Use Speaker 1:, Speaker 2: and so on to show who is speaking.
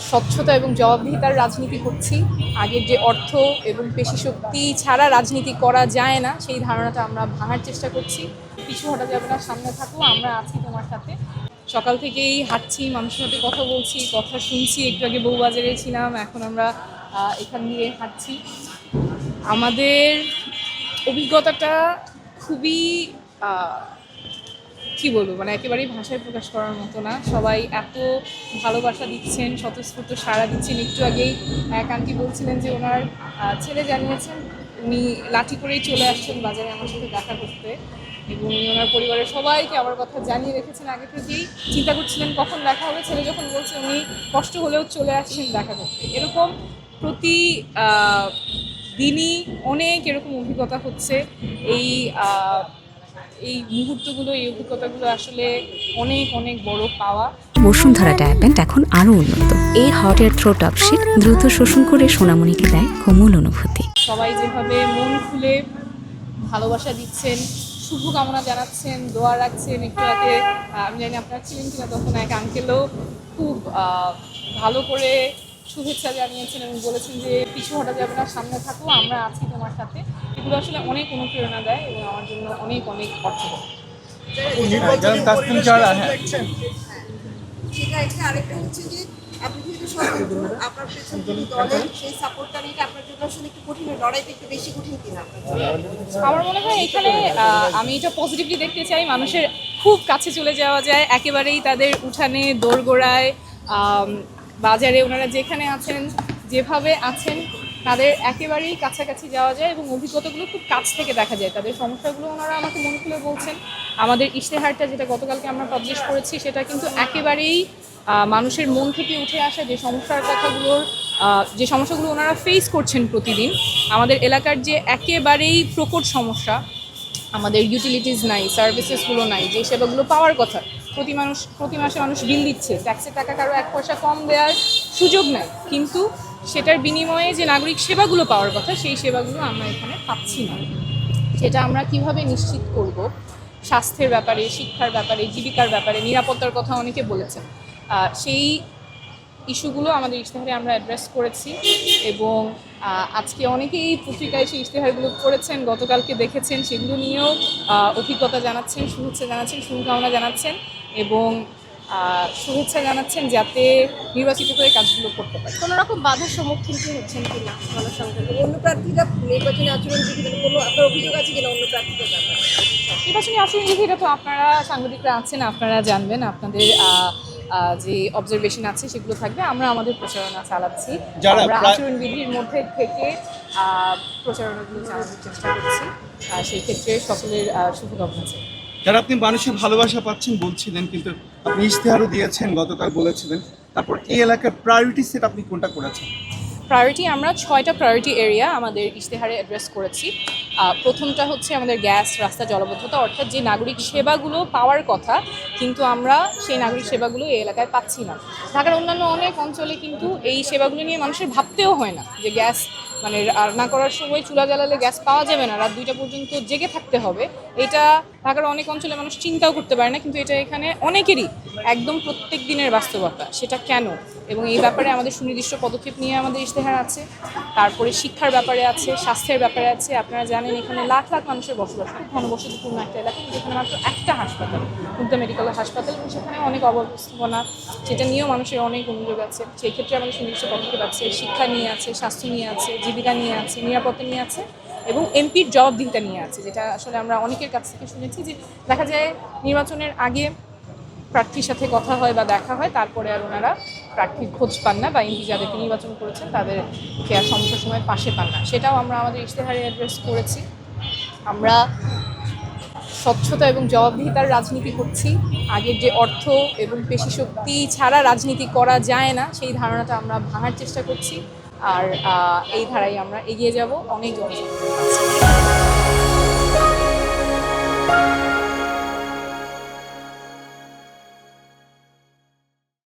Speaker 1: স্বচ্ছতা এবং জবাবদিহিতার রাজনীতি করছি। আগের যে অর্থ এবং পেশিশক্তি ছাড়া রাজনীতি করা যায় না সেই ধারণাটা আমরা ভাঙার চেষ্টা করছি। পিছু হটা যাবে না, সামনে থাকো, আমরা আছি তোমার সাথে। সকাল থেকেই হাঁটছি, মানুষের সাথে কথা বলছি, কথা শুনছি। একটু আগে বউবাজারে ছিলাম, এখন আমরা এখান দিয়ে হাঁটছি। আমাদের অভিজ্ঞতাটা খুবই কি বলবো, মানে একেবারেই ভাষায় প্রকাশ করার মতো না। সবাই এত ভালোবাসা দিচ্ছেন, স্বতঃস্ফূর্ত সাড়া দিচ্ছেন। একটু আগেই এক আন্টি বলছিলেন যে ওনার ছেলে জানিয়েছেন উনি লাঠি করেই চলে আসছেন বাজারে আমার সাথে দেখা করতে, এবং উনি ওনার পরিবারের সবাইকে আমার কথা জানিয়ে রেখেছেন আগে থেকেই। চিন্তা করছিলেন কখন দেখা হবে, ছেলে যখন বলছে উনি কষ্ট হলেও চলে আসছেন দেখা করতে। এরকম প্রতি দিনই অনেক এরকম অভিজ্ঞতা হচ্ছে। এই এই মুহূর্তগুলো, এই অভিজ্ঞতাগুলো আসলে অনেক অনেক বড় পাওয়া।
Speaker 2: বসুন্ধরা ডায়াপেন্ট এখন আরো উন্নত। এই hot air through top sheet দ্রুত শোষণ করে সোনামণিকে দেয় কোমল অনুভূতি।
Speaker 1: সবাই যেভাবে মন খুলে ভালোবাসা দিচ্ছেন, শুভকামনা জানাচ্ছেন, দোয়া রাখছেন। একটু আগে আমি জানি আপনারা ছিলেন কিনা, তখন এক আঙ্কেলও খুব ভালো করে শুভেচ্ছা জানিয়েছেন এবং বলেছেন যে পিছু হটা যাবে না, সামনে থাকো, আমরা আছি তোমার সাথে। এগুলো আসলে অনেক অনুপ্রেরণা দেয় এবং আমার জন্য অনেক অনেক অর্থবহ।
Speaker 3: আরেকটা হচ্ছে যে আপনি যেহেতু স্বতন্ত্র, আপনার পেছন থেকে দলের সেই সাপোর্টটা নিয়ে আপনার জন্য আসলে একটু কঠিন, লড়াইটা একটু বেশি কঠিন কিনা?
Speaker 1: আমার মনে হয় এখানে আমি এটা পজিটিভলি দেখতে চাই। মানুষের খুব কাছে চলে যাওয়া যায়, একেবারেই তাদের উঠানে, দোরগোড়ায়, বাজারে, ওনারা যেখানে আছেন, যেভাবে আছেন, তাদের একেবারেই কাছাকাছি যাওয়া যায় এবং অভিজ্ঞতাগুলো খুব কাছ থেকে দেখা যায়। তাদের সমস্যাগুলো ওনারা আমাকে মনে খুলে বলছেন। আমাদের ইশতেহারটা যেটা গতকালকে আমরা পাবলিশ করেছি, সেটা কিন্তু একেবারেই মানুষের মন থেকে উঠে আসা যে সমস্যার কথাগুলোর, যে সমস্যাগুলো ওনারা ফেস করছেন প্রতিদিন। আমাদের এলাকার যে একেবারেই প্রকট সমস্যা, আমাদের ইউটিলিটিস নাই, সার্ভিসেসগুলো নাই, যে সেবাগুলো পাওয়ার কথা। প্রতি মাসে মানুষ বিল দিচ্ছে, ট্যাক্সের টাকা কারো 1 পয়সা কম দেওয়ার সুযোগ নাই, কিন্তু সেটার বিনিময়ে যে নাগরিক সেবাগুলো পাওয়ার কথা, সেই সেবাগুলো আমরা এখানে পাচ্ছি না। সেটা আমরা কিভাবে নিশ্চিত করব? স্বাস্থ্যের ব্যাপারে, শিক্ষার ব্যাপারে, জীবিকার ব্যাপারে, নিরাপত্তার কথা অনেকে বলেছেন। সেই ইস্যুগুলো আমাদের ইশতেহারে আমরা অ্যাড্রেস করেছি এবং আজকে অনেকেই পত্রিকায় সেই ইশতেহারগুলো পড়েছেন, গতকালকে দেখেছেন, সেগুলো নিয়েও অভিজ্ঞতা জানাচ্ছেন, শুভেচ্ছা জানাচ্ছেন, শুভকামনা জানাচ্ছেন এবং শুভেচ্ছা জানাচ্ছেন যাতে নির্বাচিত হয়ে কাজগুলো করতে পারে।
Speaker 3: কোনো রকম বাধার সম্মুখীন কি হচ্ছেন কিনা ভালো সংখ্যা? অন্য প্রার্থীরা নির্বাচনী আচরণবিধিতে কোনো আপনার অভিযোগ আছে কিনা অন্য প্রার্থীদের ব্যাপারে?
Speaker 1: নির্বাচনী আচরণবিধিটা তো আপনারা সাংবাদিকরা আছেন, আপনারা জানবেন। আপনাদের যে অবজারভেশন আছে সেগুলো থাকবে। আমরা আমাদের প্রচারণা চালাচ্ছি, আমরা আচরণবিধির মধ্যে থেকে প্রচারণাগুলো চালানোর চেষ্টা করছি। সেই ক্ষেত্রে সকলের শুভকামনা চাই।
Speaker 4: যারা আপনি মানুষের ভালোবাসা পাচ্ছেন বলছিলেন, কিন্তু আপনি ইশতেহারও দিয়েছেন, গতকাল বলেছিলেন, তারপর এই এলাকার প্রায়োরিটি সেট আপনি কোনটা করেছেন?
Speaker 1: প্রায়োরিটি আমরা 6টা প্রায়োরিটি এরিয়া আমাদের ইশতেহারে অ্যাড্রেস করেছি। প্রথমটা হচ্ছে আমাদের গ্যাস, রাস্তা, জলবদ্ধতা, অর্থাৎ যে নাগরিক সেবাগুলো পাওয়ার কথা কিন্তু আমরা সেই নাগরিক সেবাগুলো এই এলাকায় পাচ্ছি না। ঢাকার অন্যান্য অনেক অঞ্চলে কিন্তু এই সেবাগুলো নিয়ে মানুষের ভাবতেও হয় না যে গ্যাস, মানে রান্না করার সময় চুলা জ্বালালে গ্যাস পাওয়া যাবে না, রাত 2টা পর্যন্ত জেগে থাকতে হবে। এটা ঢাকার অনেক অঞ্চলে মানুষ চিন্তাও করতে পারে না, কিন্তু এটা এখানে অনেকেরই একদম প্রত্যেক দিনের বাস্তবতা। সেটা কেন এবং এই ব্যাপারে আমাদের সুনির্দিষ্ট পদক্ষেপ নিয়ে আমাদের ইশতেহার আছে। তারপরে শিক্ষার ব্যাপারে আছে, স্বাস্থ্যের ব্যাপারে আছে। আপনারা জানেন এখানে লাখ লাখ মানুষের বসবাস, খুব ঘনবসতিপূর্ণ একটা এলাকা, যেখানে মাত্র একটা হাসপাতাল, মুগ্ধা মেডিকেল হাসপাতাল, এবং সেখানে অনেক অব্যবস্থাপনা, সেটা নিয়েও মানুষের অনেক অনুযোগ আছে। সেই ক্ষেত্রে আমাদের সুনির্দিষ্ট পদক্ষেপ আছে। শিক্ষা নিয়ে আছে, স্বাস্থ্য নিয়ে আছে, জীবিকা নিয়ে আছে, নিরাপত্তা নিয়ে আছে এবং এমপির জবাবদিহিতা নিয়ে আছে। যেটা আসলে আমরা অনেকের কাছ থেকে শুনেছি যে দেখা যায় নির্বাচনের আগে প্রার্থীর সাথে কথা হয় বা দেখা হয়, তারপরে আর ওনারা প্রার্থীর খোঁজ পান না বা এমপি যাদেরকে নির্বাচন করেছেন তাদেরকে আর সমস্যার সময় পাশে পান না। সেটাও আমরা আমাদের ইশতেহারে অ্যাড্রেস করেছি। আমরা স্বচ্ছতা এবং জবাবদিহিতার রাজনীতি করছি। আগের যে অর্থ এবং পেশিশক্তি ছাড়া রাজনীতি করা যায় না সেই ধারণাটা আমরা ভাঙার চেষ্টা করছি। আর এই ধারায় আমরা এগিয়ে যাব অনেক জনসংখ্যা।